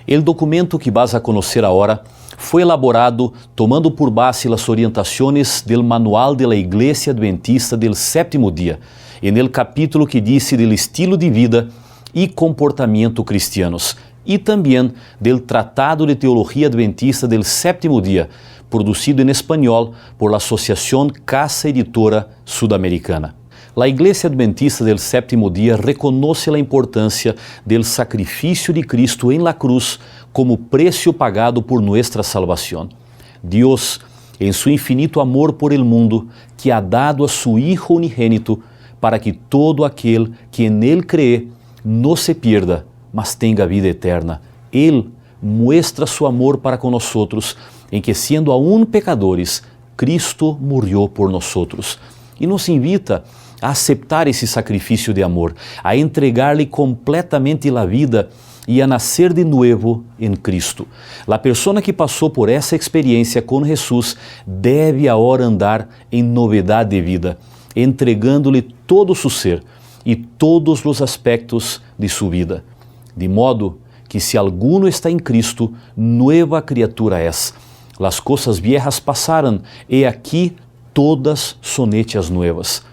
O documento que vas a conhecer agora foi elaborado tomando por base as orientações do Manual de la Iglesia Adventista del Séptimo Dia, en el capítulo que diz del estilo de vida e comportamento cristianos, e também del Tratado de Teologia Adventista del Séptimo Dia, produzido em espanhol por la Asociación Casa Editora Sudamericana. A Igreja Adventista del Séptimo Dia reconoce a importância del sacrifício de Cristo em la cruz como preço pagado por nuestra salvação. Deus, em su infinito amor por el mundo, que ha dado a su Hijo unigênito, para que todo aquele que en él cree no se pierda, mas tenga vida eterna. Él muestra su amor para con nosotros, em que siendo aún pecadores, Cristo murió por nosotros. E nos invita a aceitar esse sacrifício de amor, a entregar-lhe completamente a vida e a nascer de novo em Cristo. A pessoa que passou por essa experiência com Jesus deve agora andar em novidade de vida, entregando-lhe todo su ser e todos os aspectos de sua vida. De modo que se alguno está em Cristo, nueva criatura es. Las cosas viejas passaram e aqui todas son hechas nuevas.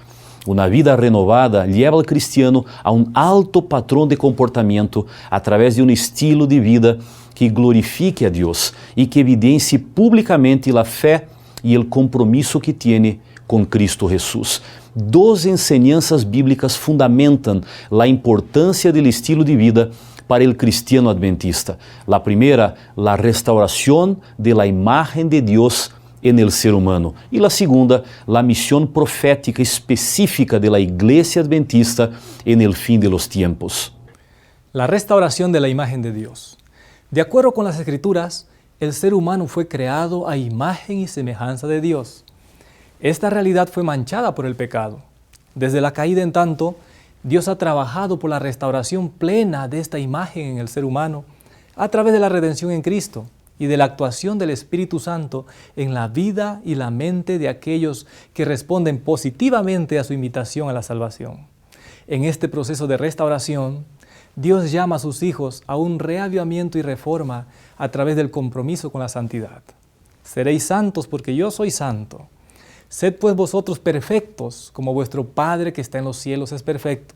Uma vida renovada leva ao cristiano a um alto padrão de comportamento através de um estilo de vida que glorifique a Deus e que evidencie publicamente a fé e o compromisso que tem com Cristo Jesus. Duas enseñanças bíblicas fundamentam a importância do estilo de vida para o cristiano adventista. A primeira, a restauração de la imagen de Deus en el ser humano. E a segunda, a missão profética específica de la Iglesia Adventista en el fin de los tiempos. La restauración de la imagen de Dios. De acuerdo con las Escrituras, el ser humano fue creado a imagen y semejanza de Dios. Esta realidad fue manchada por el pecado. Desde la caída en tanto, Dios ha trabajado por la restauración plena de esta imagen en el ser humano a través de la redención en Cristo y de la actuación del Espíritu Santo en la vida y la mente de aquellos que responden positivamente a su invitación a la salvación. En este proceso de restauración, Dios llama a sus hijos a un reavivamiento y reforma a través del compromiso con la santidad. Seréis santos porque yo soy santo. Sed pues vosotros perfectos, como vuestro Padre que está en los cielos es perfecto.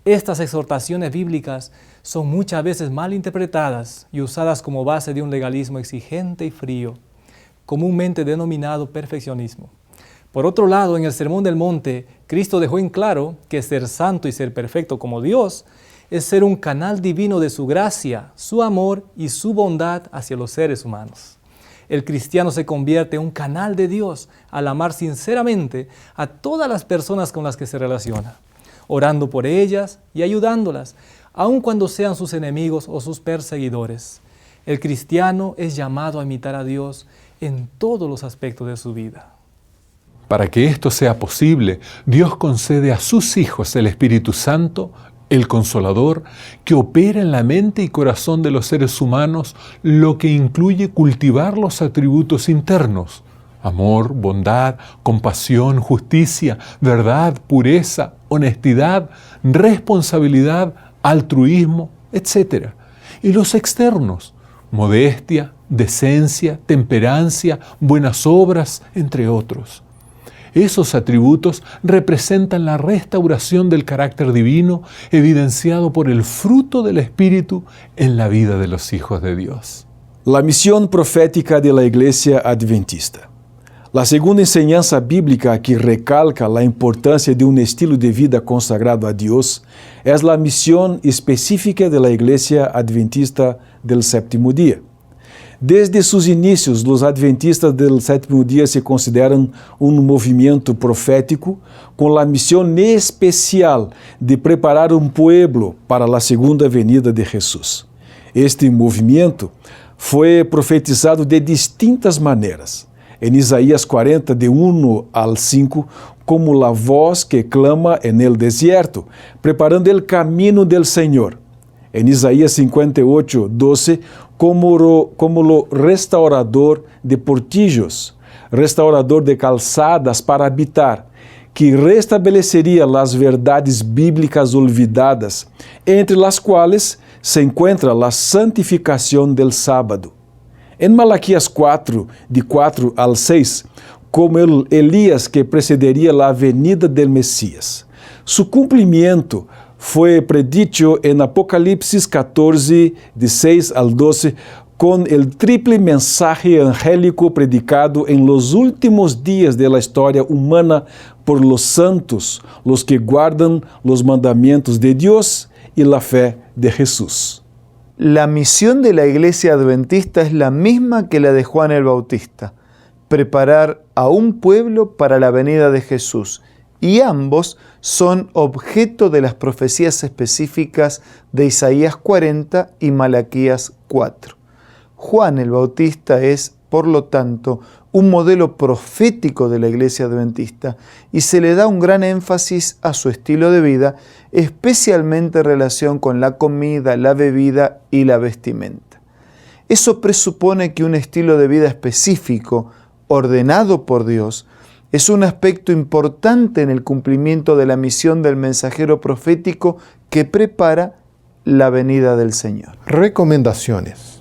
Estas exhortaciones bíblicas son muchas veces mal interpretadas y usadas como base de un legalismo exigente y frío, comúnmente denominado perfeccionismo. Por otro lado, en el Sermón del Monte, Cristo dejó en claro que ser santo y ser perfecto como Dios es ser un canal divino de su gracia, su amor y su bondad hacia los seres humanos. El cristiano se convierte en un canal de Dios al amar sinceramente a todas las personas con las que se relaciona, orando por ellas y ayudándolas, aun cuando sean sus enemigos o sus perseguidores. El cristiano es llamado a imitar a Dios en todos los aspectos de su vida. Para que esto sea posible, Dios concede a sus hijos el Espíritu Santo, el Consolador, que opera en la mente y corazón de los seres humanos, lo que incluye cultivar los atributos internos: amor, bondad, compasión, justicia, verdad, pureza, honestidad, responsabilidad, altruismo, etc. Y los externos: modestia, decencia, temperancia, buenas obras, entre otros. Esos atributos representan la restauración del carácter divino evidenciado por el fruto del Espíritu en la vida de los hijos de Dios. La misión profética de la Iglesia Adventista. La segunda enseñanza bíblica que recalca la importancia de un estilo de vida consagrado a Dios es la misión específica de la Iglesia Adventista del Séptimo Día. Desde sus inicios, los adventistas del Séptimo Día se consideran un movimiento profético con la misión especial de preparar un pueblo para la segunda venida de Jesús. Este movimiento fue profetizado de distintas maneras. En Isaías 40, de 1 al 5, como la voz que clama en el desierto, preparando el camino del Señor. En Isaías 58, 12, como lo restaurador de portillos, restaurador de calzadas para habitar, que restabeleceria as verdades bíblicas olvidadas, entre as quais se encuentra la santificación del sábado. En Malaquías 4, de 4 al 6, como el Elías que precedería la venida del Mesías. Su cumplimiento fue predicho en Apocalipsis 14, de 6 al 12, con el triple mensaje angélico predicado en los últimos días de la historia humana por los santos, los que guardan los mandamientos de Dios y la fe de Jesús. La misión de la Iglesia Adventista es la misma que la de Juan el Bautista: preparar a un pueblo para la venida de Jesús, y ambos son objeto de las profecías específicas de Isaías 40 y Malaquías 4. Juan el Bautista es, por lo tanto, un modelo profético de la Iglesia Adventista y se le da un gran énfasis a su estilo de vida, especialmente en relación con la comida, la bebida y la vestimenta. Eso presupone que un estilo de vida específico, ordenado por Dios, es un aspecto importante en el cumplimiento de la misión del mensajero profético que prepara la venida del Señor. Recomendaciones.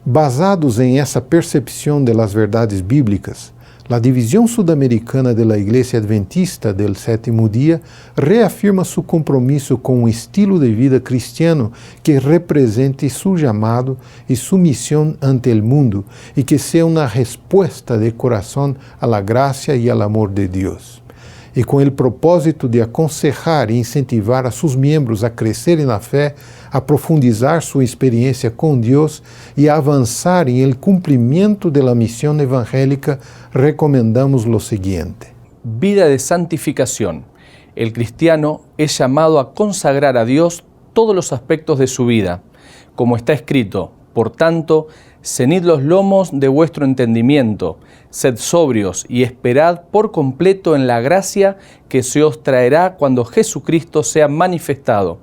Basados en esa percepción de las verdades bíblicas, la División Sudamericana de la Iglesia Adventista del Séptimo Día reafirma su compromiso con un estilo de vida cristiano que represente su llamado y su misión ante el mundo y que sea una respuesta de corazón a la gracia y al amor de Dios. Y con el propósito de aconsejar e incentivar a sus miembros a crecer en la fe, a profundizar su experiencia con Dios y a avanzar en el cumplimiento de la misión evangélica, recomendamos lo siguiente. Vida de santificación. El cristiano es llamado a consagrar a Dios todos los aspectos de su vida. Como está escrito: por tanto, cenid los lomos de vuestro entendimiento, sed sobrios y esperad por completo en la gracia que se os traerá cuando Jesucristo sea manifestado.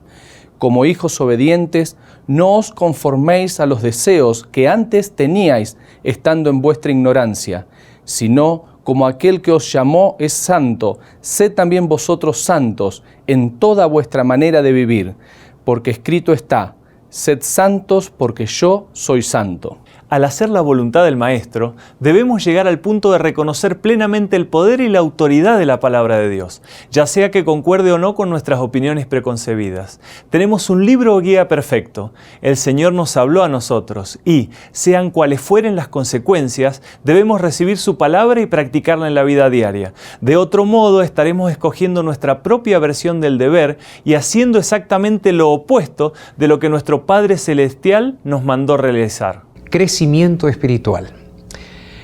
Como hijos obedientes, no os conforméis a los deseos que antes teníais estando en vuestra ignorancia, sino como aquel que os llamó es santo, sed también vosotros santos en toda vuestra manera de vivir, porque escrito está: sed santos porque yo soy santo. Al hacer la voluntad del Maestro, debemos llegar al punto de reconocer plenamente el poder y la autoridad de la palabra de Dios, ya sea que concuerde o no con nuestras opiniones preconcebidas. Tenemos un libro o guía perfecto. El Señor nos habló a nosotros y, sean cuales fueren las consecuencias, debemos recibir su palabra y practicarla en la vida diaria. De otro modo, estaremos escogiendo nuestra propia versión del deber y haciendo exactamente lo opuesto de lo que nuestro Padre Celestial nos mandó realizar. Crecimiento espiritual.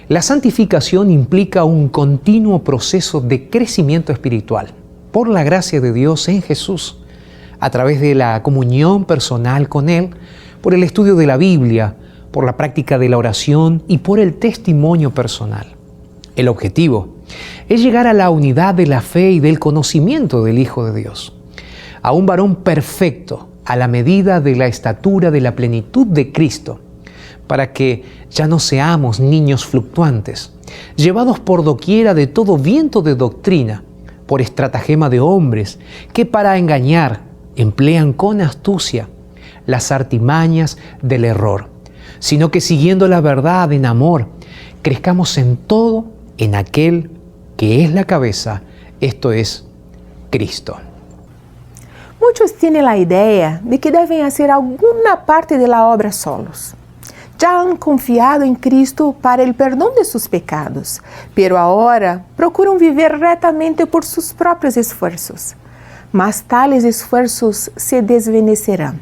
La santificación implica un continuo proceso de crecimiento espiritual por la gracia de Dios en Jesús, a través de la comunión personal con Él, por el estudio de la Biblia, por la práctica de la oración y por el testimonio personal. El objetivo es llegar a la unidad de la fe y del conocimiento del Hijo de Dios, a un varón perfecto a la medida de la estatura de la plenitud de Cristo, para que ya no seamos niños fluctuantes, llevados por doquiera de todo viento de doctrina, por estratagema de hombres que para engañar emplean con astucia las artimañas del error, sino que siguiendo la verdad en amor, crezcamos en todo en aquel que es la cabeza, esto es, Cristo. Muchos tienen la idea de que deben hacer alguna parte de la obra solos. Ya han confiado en Cristo para el perdón de sus pecados, pero ahora procuran vivir retamente por sus propios esfuerzos. Mas tales esfuerzos se desvanecerán.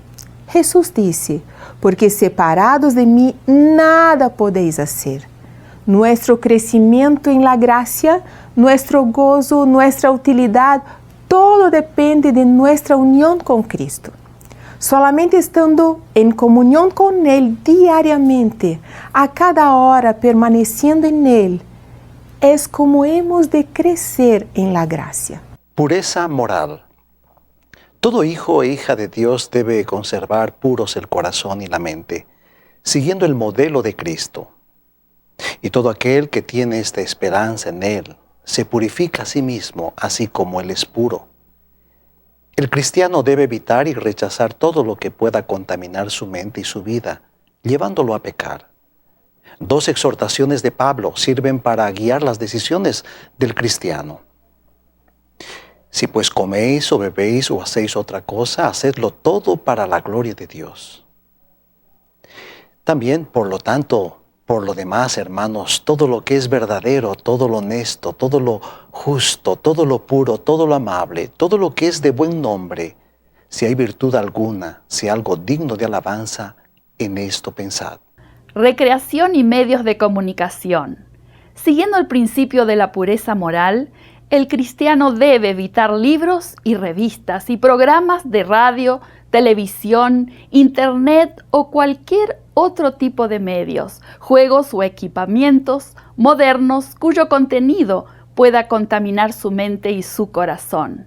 Jesús dice: porque separados de mí nada podéis hacer. Nuestro crecimiento en la gracia, nuestro gozo, nuestra utilidad, todo depende de nuestra unión con Cristo. Solamente estando en comunión con Él diariamente, a cada hora permaneciendo en Él, es como hemos de crecer en la gracia. Pureza moral. Todo hijo e hija de Dios debe conservar puros el corazón y la mente, siguiendo el modelo de Cristo. Y todo aquel que tiene esta esperanza en Él, se purifica a sí mismo, así como Él es puro. El cristiano debe evitar y rechazar todo lo que pueda contaminar su mente y su vida, llevándolo a pecar. 2 exhortaciones de Pablo sirven para guiar las decisiones del cristiano. Si pues coméis o bebéis o hacéis otra cosa, hacedlo todo para la gloria de Dios. También, por lo tanto, por lo demás, hermanos, todo lo que es verdadero, todo lo honesto, todo lo justo, todo lo puro, todo lo amable, todo lo que es de buen nombre, si hay virtud alguna, si algo digno de alabanza, en esto pensad. Recreación y medios de comunicación. Siguiendo el principio de la pureza moral, el cristiano debe evitar libros y revistas y programas de radio, televisión, internet o cualquier otro tipo de medios, juegos o equipamientos modernos cuyo contenido pueda contaminar su mente y su corazón.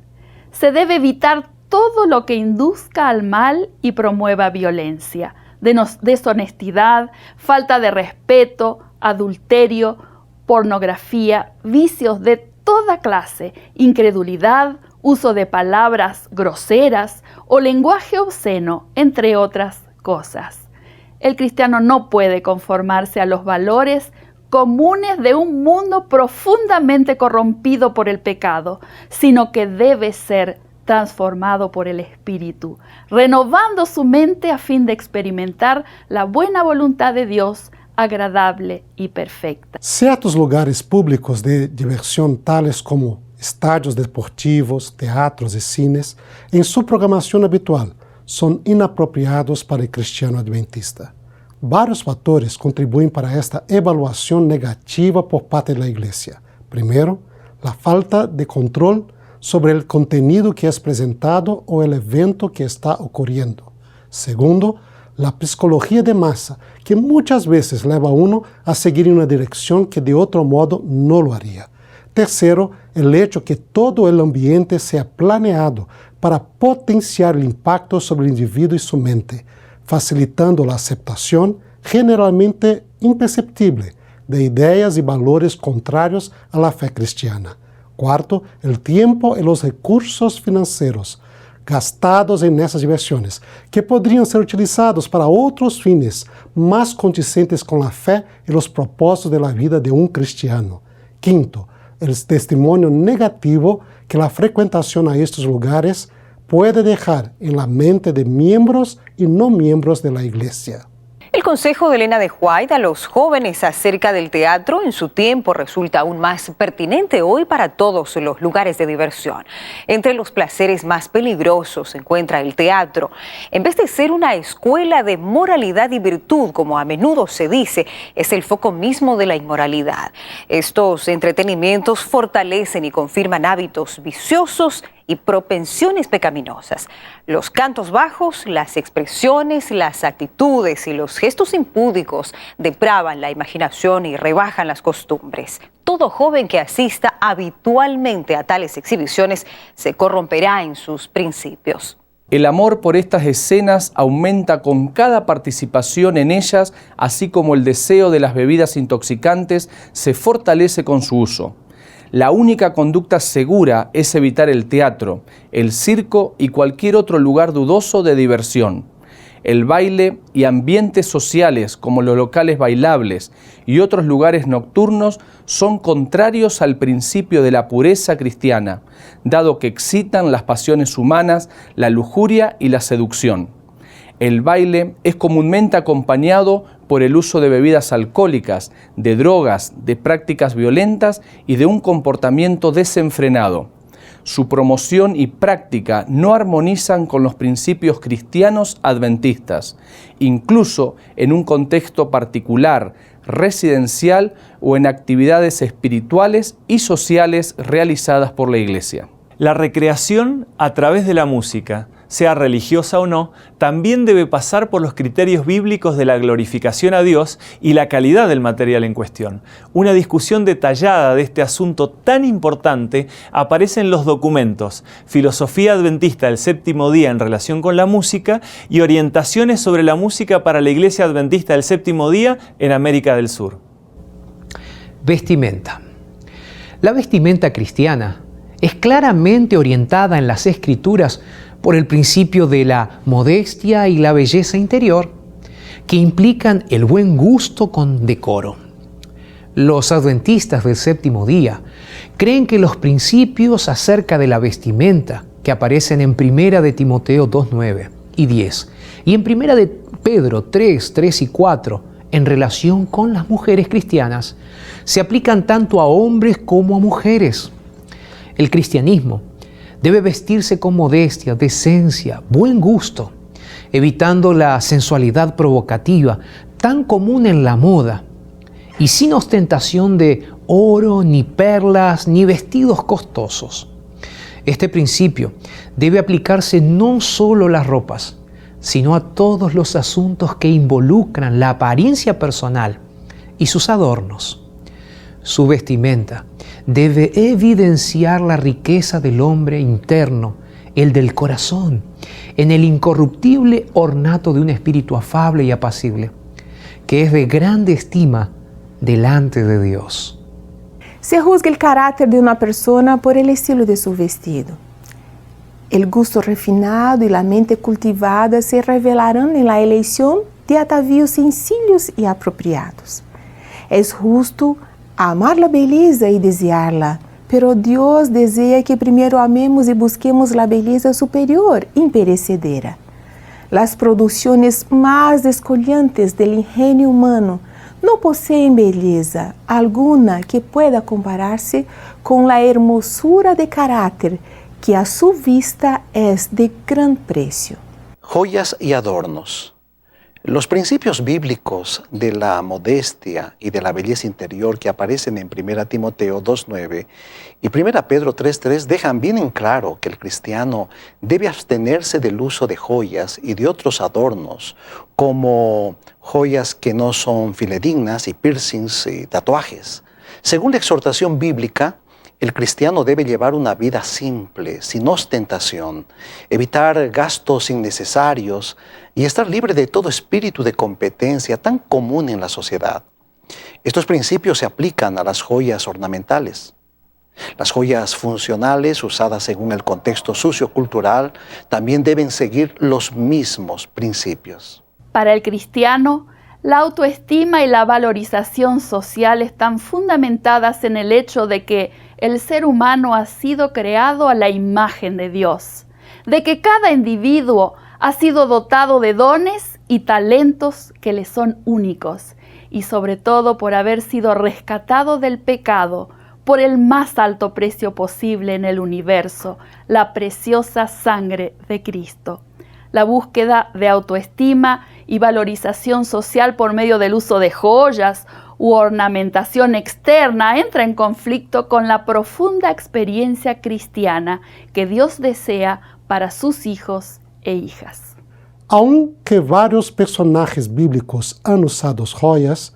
Se debe evitar todo lo que induzca al mal y promueva violencia, deshonestidad, falta de respeto, adulterio, pornografía, vicios de toda clase, incredulidad, uso de palabras groseras o lenguaje obsceno, entre otras cosas. El cristiano no puede conformarse a los valores comunes de un mundo profundamente corrompido por el pecado, sino que debe ser transformado por el Espíritu, renovando su mente a fin de experimentar la buena voluntad de Dios, agradable y perfecta. Certos lugares públicos de diversión, tales como estádios deportivos, teatros y cines, en su programación habitual, son inapropiados para el cristiano adventista. Varios factores contribuyen para esta evaluación negativa por parte de la Iglesia. Primero, la falta de control sobre el contenido que es presentado o el evento que está ocurriendo. Segundo, la psicología de masa, que muchas veces lleva a uno a seguir en una dirección que de otro modo no lo haría. Tercero, el hecho que todo el ambiente sea planeado para potenciar el impacto sobre el individuo y su mente, facilitando la aceptación, generalmente imperceptible, de ideas y valores contrarios a la fe cristiana. Cuarto, el tiempo y los recursos financieros gastados en esas diversiones, que podrían ser utilizados para otros fines más consistentes con la fe y los propósitos de la vida de un cristiano. Quinto, el testimonio negativo que la frecuentación a estos lugares puede dejar en la mente de miembros y no miembros de la Iglesia. El consejo de Elena de White a los jóvenes acerca del teatro en su tiempo resulta aún más pertinente hoy para todos los lugares de diversión. Entre los placeres más peligrosos se encuentra el teatro. En vez de ser una escuela de moralidad y virtud, como a menudo se dice, es el foco mismo de la inmoralidad. Estos entretenimientos fortalecen y confirman hábitos viciosos y propensiones pecaminosas. Los cantos bajos, las expresiones, las actitudes y los gestos impúdicos depravan la imaginación y rebajan las costumbres. Todo joven que asista habitualmente a tales exhibiciones se corromperá en sus principios. El amor por estas escenas aumenta con cada participación en ellas, así como el deseo de las bebidas intoxicantes se fortalece con su uso. La única conducta segura es evitar el teatro, el circo y cualquier otro lugar dudoso de diversión. El baile y ambientes sociales como los locales bailables y otros lugares nocturnos son contrarios al principio de la pureza cristiana, dado que excitan las pasiones humanas, la lujuria y la seducción. El baile es comúnmente acompañado por el uso de bebidas alcohólicas, de drogas, de prácticas violentas y de un comportamiento desenfrenado. Su promoción y práctica no armonizan con los principios cristianos adventistas, incluso en un contexto particular, residencial o en actividades espirituales y sociales realizadas por la Iglesia. La recreación a través de la música, sea religiosa o no, también debe pasar por los criterios bíblicos de la glorificación a Dios y la calidad del material en cuestión. Una discusión detallada de este asunto tan importante aparece en los documentos Filosofía Adventista del Séptimo Día en relación con la música y Orientaciones sobre la música para la Iglesia Adventista del Séptimo Día en América del Sur. Vestimenta. La vestimenta cristiana es claramente orientada en las Escrituras por el principio de la modestia y la belleza interior, que implican el buen gusto con decoro. Los adventistas del séptimo día creen que los principios acerca de la vestimenta que aparecen en 1 de Timoteo 2:9 y 10 y en 1 de Pedro 3 y 4 en relación con las mujeres cristianas se aplican tanto a hombres como a mujeres. El cristianismo debe vestirse con modestia, decencia, buen gusto, evitando la sensualidad provocativa tan común en la moda y sin ostentación de oro, ni perlas, ni vestidos costosos. Este principio debe aplicarse no solo a las ropas, sino a todos los asuntos que involucran la apariencia personal y sus adornos. Su vestimenta debe evidenciar la riqueza del hombre interno, el del corazón, en el incorruptible ornato de un espíritu afable y apacible, que es de grande estima delante de Dios. Se juzga el carácter de una persona por el estilo de su vestido. El gusto refinado y la mente cultivada se revelarán en la elección de atavíos sencillos y apropiados. Es justo amar la belleza y desearla, pero Dios desea que primero amemos y busquemos la belleza superior, imperecedera. Las producciones más descollantes del ingenio humano no poseen belleza alguna que pueda compararse con la hermosura de carácter que a su vista es de gran precio. Joyas y adornos. Los principios bíblicos de la modestia y de la belleza interior que aparecen en 1 Timoteo 2:9 y 1 Pedro 3:3 dejan bien en claro que el cristiano debe abstenerse del uso de joyas y de otros adornos, como joyas que no son fidedignas y piercings y tatuajes. Según la exhortación bíblica, el cristiano debe llevar una vida simple, sin ostentación, evitar gastos innecesarios y estar libre de todo espíritu de competencia tan común en la sociedad. Estos principios se aplican a las joyas ornamentales. Las joyas funcionales, usadas según el contexto sociocultural, también deben seguir los mismos principios. Para el cristiano, la autoestima y la valorización social están fundamentadas en el hecho de que el ser humano ha sido creado a la imagen de Dios, de que cada individuo ha sido dotado de dones y talentos que le son únicos, y sobre todo por haber sido rescatado del pecado por el más alto precio posible en el universo, la preciosa sangre de Cristo. La búsqueda de autoestima y valorización social por medio del uso de joyas u ornamentación externa entra en conflicto con la profunda experiencia cristiana que Dios desea para sus hijos e hijas. Aunque varios personajes bíblicos han usado joyas,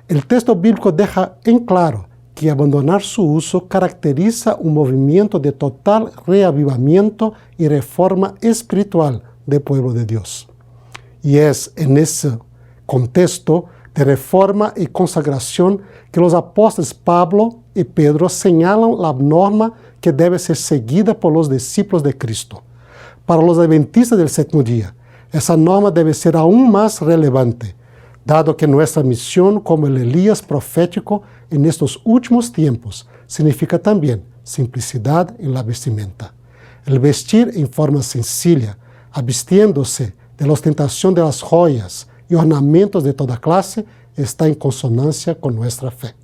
el texto bíblico deja en claro que abandonar su uso caracteriza un movimiento de total reavivamiento y reforma espiritual del pueblo de Dios. Y es en ese contexto de reforma y consagración que los apóstoles Pablo y Pedro señalan la norma que debe ser seguida por los discípulos de Cristo. Para los adventistas del séptimo día, esa norma debe ser aún más relevante, dado que nuestra misión como el Elías profético en estos últimos tiempos significa también simplicidad en la vestimenta. El vestir en forma sencilla, abstiéndose de la ostentación de las joyas y ornamentos de toda clase, está en consonancia con nuestra fe.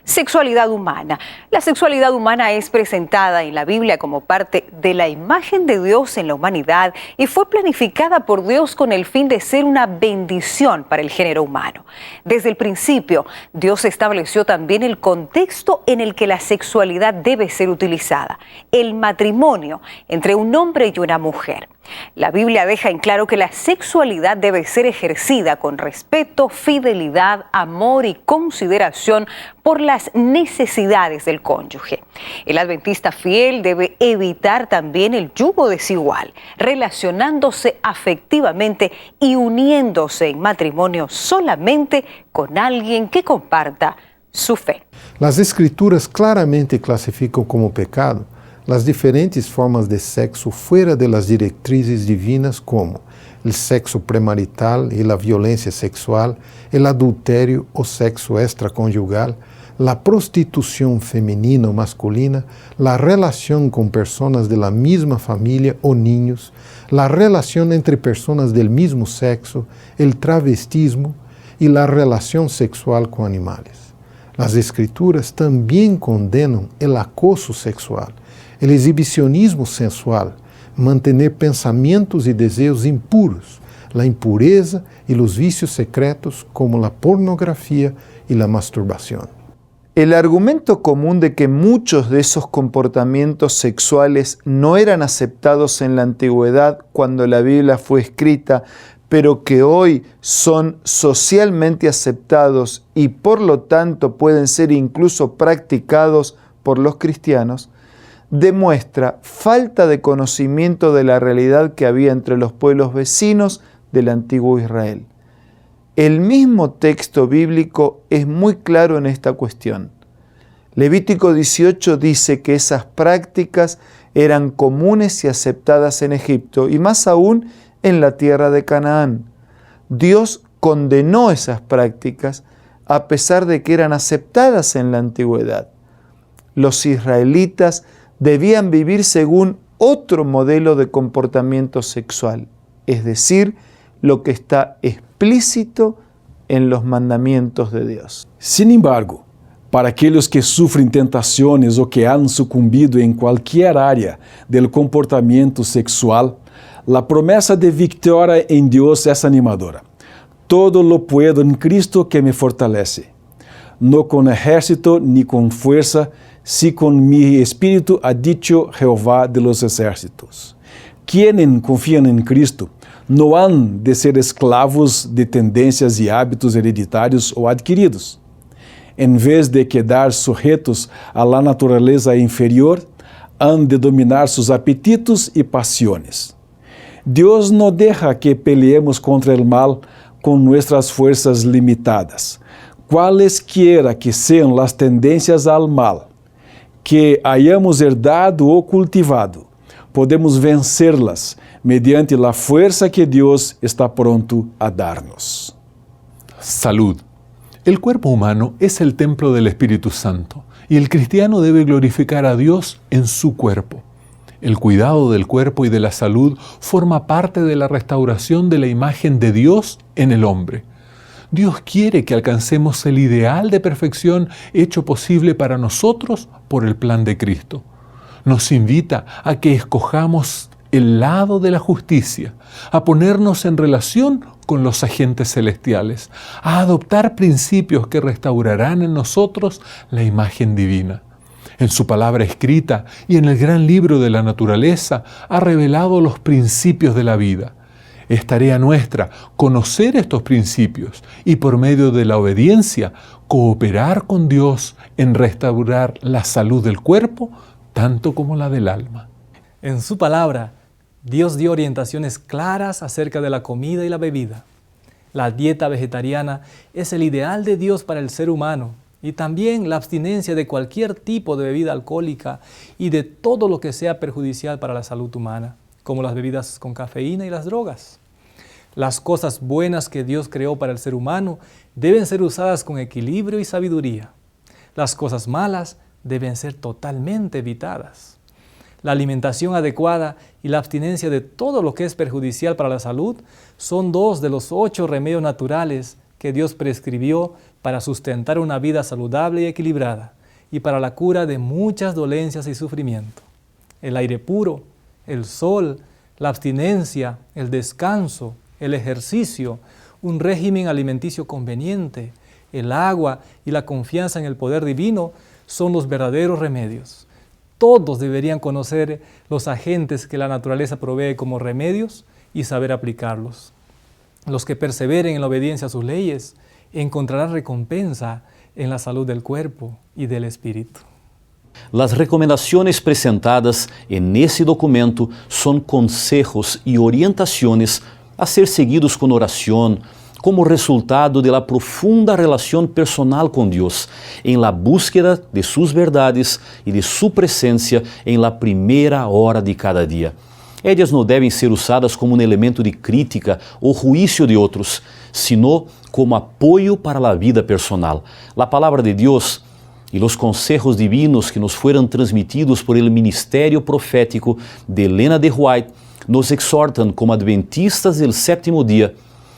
Sexualidad humana. La sexualidad humana es presentada en la Biblia como parte de la imagen de Dios en la humanidad y fue planificada por Dios con el fin de ser una bendición para el género humano. Desde el principio, Dios estableció también el contexto en el que la sexualidad debe ser utilizada: el matrimonio entre un hombre y una mujer. La Biblia deja en claro que la sexualidad debe ser ejercida con respeto, fidelidad, amor y consideración por las necesidades del cónyuge. El adventista fiel debe evitar también el yugo desigual, relacionándose afectivamente y uniéndose en matrimonio solamente con alguien que comparta su fe. Las Escrituras claramente clasifican como pecado las diferentes formas de sexo fuera de las directrices divinas como el sexo premarital y la violencia sexual, el adulterio o sexo extraconyugal, la prostitución femenina o masculina, la relación con personas de la misma familia o niños, la relación entre personas del mismo sexo, el travestismo y la relación sexual con animales. Las Escrituras también condenan el acoso sexual, el exhibicionismo sensual, mantener pensamientos y deseos impuros, la impureza y los vicios secretos como la pornografía y la masturbación. El argumento común de que muchos de esos comportamientos sexuales no eran aceptados en la antigüedad cuando la Biblia fue escrita, pero que hoy son socialmente aceptados y por lo tanto pueden ser incluso practicados por los cristianos, demuestra falta de conocimiento de la realidad que había entre los pueblos vecinos del antiguo Israel. El mismo texto bíblico es muy claro en esta cuestión. Levítico 18 dice que esas prácticas eran comunes y aceptadas en Egipto y más aún en la tierra de Canaán. Dios condenó esas prácticas a pesar de que eran aceptadas en la antigüedad. Los israelitas debían vivir según otro modelo de comportamiento sexual, es decir, lo que está explícito en los mandamientos de Dios. Sin embargo, para aquellos que sufren tentaciones o que han sucumbido en cualquier área del comportamiento sexual, la promesa de victoria en Dios es animadora. Todo lo puedo en Cristo que me fortalece. No con ejército ni con fuerza, si con mi espíritu, ha dicho Jehová de los ejércitos. Quienes confían en Cristo no han de ser esclavos de tendencias y hábitos hereditarios o adquiridos. En vez de quedar sujetos a la naturaleza inferior, han de dominar sus apetitos y pasiones. Dios no deja que peleemos contra el mal con nuestras fuerzas limitadas. Cualesquiera que sean las tendencias al mal que hayamos herdado o cultivado, podemos vencerlas mediante la fuerza que Dios está pronto a darnos. Salud. El cuerpo humano es el templo del Espíritu Santo y el cristiano debe glorificar a Dios en su cuerpo. El cuidado del cuerpo y de la salud forma parte de la restauración de la imagen de Dios en el hombre. Dios quiere que alcancemos el ideal de perfección hecho posible para nosotros por el plan de Cristo. Nos invita a que escojamos el lado de la justicia, a ponernos en relación con los agentes celestiales, a adoptar principios que restaurarán en nosotros la imagen divina. En su palabra escrita y en el gran libro de la naturaleza ha revelado los principios de la vida. Es tarea nuestra conocer estos principios y por medio de la obediencia cooperar con Dios en restaurar la salud del cuerpo tanto como la del alma. En su palabra, Dios dio orientaciones claras acerca de la comida y la bebida. La dieta vegetariana es el ideal de Dios para el ser humano y también la abstinencia de cualquier tipo de bebida alcohólica y de todo lo que sea perjudicial para la salud humana, como las bebidas con cafeína y las drogas. Las cosas buenas que Dios creó para el ser humano deben ser usadas con equilibrio y sabiduría. Las cosas malas deben ser totalmente evitadas. La alimentación adecuada y la abstinencia de todo lo que es perjudicial para la salud son 2 de los 8 remedios naturales que Dios prescribió para sustentar una vida saludable y equilibrada y para la cura de muchas dolencias y sufrimiento. El aire puro, el sol, la abstinencia, el descanso, el ejercicio, un régimen alimenticio conveniente, el agua y la confianza en el poder divino son los verdaderos remedios. Todos deberían conocer los agentes que la naturaleza provee como remedios y saber aplicarlos. Los que perseveren en la obediencia a sus leyes encontrarán recompensa en la salud del cuerpo y del espíritu. Las recomendaciones presentadas en ese documento son consejos y orientaciones a ser seguidos con oración, como resultado de la profunda relación personal con Dios, en la búsqueda de sus verdades y de su presencia en la primera hora de cada día. Ellas no deben ser usadas como un elemento de crítica o juicio de otros, sino como apoyo para la vida personal. La palabra de Dios y los consejos divinos que nos fueron transmitidos por el ministerio profético de Ellen G. White nos exhortan como adventistas del séptimo día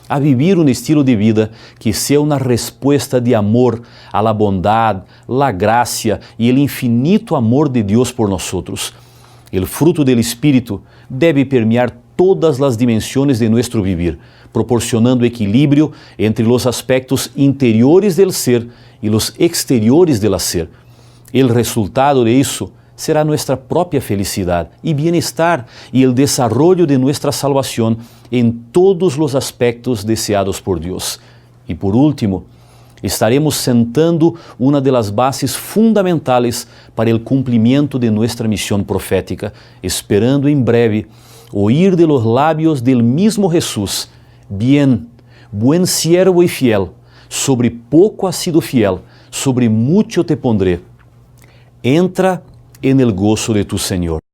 a vivir un estilo de vida que sea una respuesta de amor a la bondad, la gracia y el infinito amor de Dios por nosotros. El fruto del Espíritu debe permear todas las dimensiones de nuestro vivir, proporcionando equilibrio entre los aspectos interiores del ser y los exteriores del hacer. El resultado de eso será nuestra propia felicidad y bienestar y el desarrollo de nuestra salvación en todos los aspectos deseados por Dios. Y por último, estaremos sentando una de las bases fundamentales para el cumplimiento de nuestra misión profética, esperando en breve oír de los labios del mismo Jesús: bien, buen siervo y fiel, sobre poco has sido fiel, sobre mucho te pondré. Entra en el gozo de tu Señor.